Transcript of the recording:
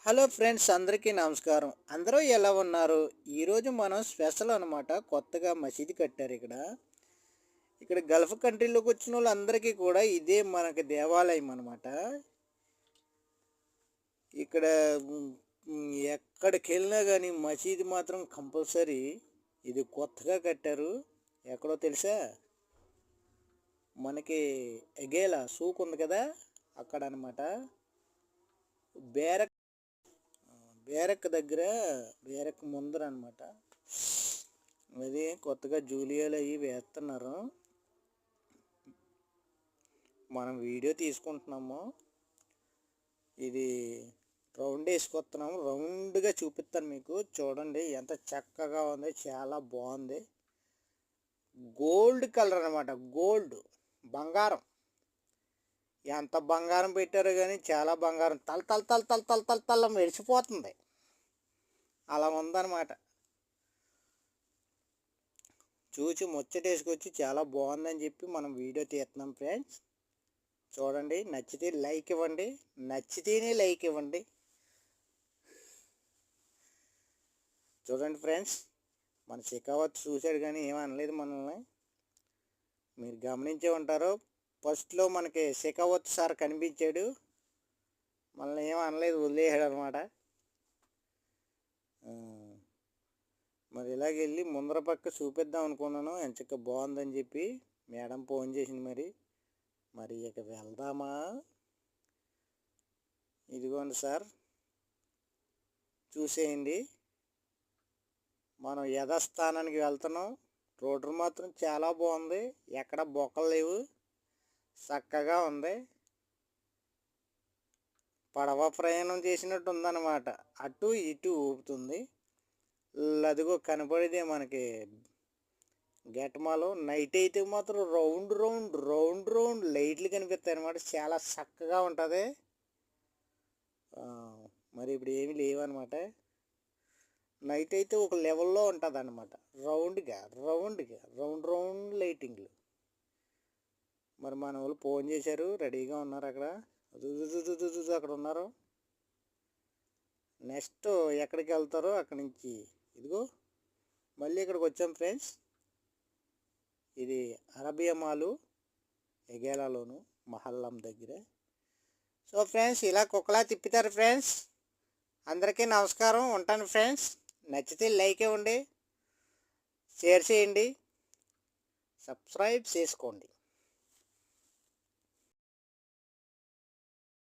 Hello friends, అందరికీ నమస్కారం. అందరూ ఎలా ఉన్నారు? ఈరోజు మనం స్పెషల్ అనమాట. కొత్తగా మసీదు కట్టారు ఇక్కడ. ఇక్కడ గల్ఫ్ కంట్రీలోకి వచ్చిన వాళ్ళందరికీ కూడా ఇదే మనకి దేవాలయం అనమాట. ఇక్కడ ఎక్కడికి వెళ్ళినా కానీ మసీదు మాత్రం కంపల్సరీ. ఇది కొత్తగా కట్టారు. ఎక్కడో తెలుసా? మనకి ఎగేలా సూక్ ఉంది కదా, అక్కడ అనమాట. బేరక్ బేరక్ దగ్గర, బేరక్ ముందర అనమాట. అది కొత్తగా జూలియాలు అవి వేస్తున్నారు. మనం వీడియో తీసుకుంటున్నాము. ఇది రౌండ్ వేసుకొస్తున్నాము. రౌండ్గా చూపిస్తాను మీకు. చూడండి ఎంత చక్కగా ఉంది, చాలా బాగుంది. గోల్డ్ కలర్ అనమాట. గోల్డ్, బంగారం. ఎంత బంగారం పెట్టారో కానీ చాలా బంగారం. తల తల తల తల తల తల తల మెరిసిపోతుంది. అలా ఉందన్నమాట. చూసి ముచ్చటేసుకొచ్చి చాలా బాగుందని చెప్పి మనం వీడియో తీస్తున్నాం ఫ్రెండ్స్. చూడండి, నచ్చితే లైక్ ఇవ్వండి. నచ్చితేనే లైక్ ఇవ్వండి. చూడండి ఫ్రెండ్స్, మన షెకావత్ చూశాడు కానీ ఏమనలేదు మనల్ని. మీరు గమనించే ఉంటారు. ఫస్ట్లో మనకి షెకావత్ సార్ కనిపించాడు, మనల్ని ఏమనలేదు, వదిలేసాడు అనమాట. మరి ఇలాగెళ్ళి ముందర పక్క చూపిద్దాం అనుకున్నాను. ఎంచక్క బాగుందని చెప్పి మేడం ఫోన్ చేసింది. మరి ఇక వెళ్దామా? ఇదిగోండి సార్, చూసేయండి. మనం యథాస్థానానికి వెళ్తున్నాం. రోడ్డు మాత్రం చాలా బాగుంది, ఎక్కడ బొక్కలు లేవు, చక్కగా ఉంది. పడవ ప్రయాణం చేసినట్టు ఉందన్నమాట. అటు ఇటు ఊపుతుంది. అదిగో కనపడేదే మనకి గెటమాలో. నైట్ అయితే మాత్రం రౌండ్ రౌండ్ రౌండ్ రౌండ్ లైట్లు కనిపిస్తాయి అనమాట. చాలా చక్కగా ఉంటుంది. మరి ఇప్పుడు ఏమీ లేవన్నమాట. నైట్ అయితే ఒక లెవెల్లో ఉంటుంది అనమాట. రౌండ్గా రౌండ్ రౌండ్ లైటింగ్లు. మరి మన వాళ్ళు ఫోన్ చేశారు, రెడీగా ఉన్నారు అక్కడ. అక్కడ ఉన్నారు. నెక్స్ట్ ఎక్కడికి వెళ్తారో అక్కడి నుంచి ఇదిగో మళ్ళీ ఇక్కడికి వచ్చాం ఫ్రెండ్స్. ఇది అరబియా మాలు, ఎగేలాలోను, మహల్లం దగ్గర. సో ఫ్రెండ్స్, ఇలా కుక్కలా తిప్పుతారు ఫ్రెండ్స్. అందరికీ నమస్కారం. ఉంటాను ఫ్రెండ్స్. నచ్చితే లైక్ ఇవ్వండి, షేర్ చేయండి, సబ్స్క్రైబ్ చేసుకోండి.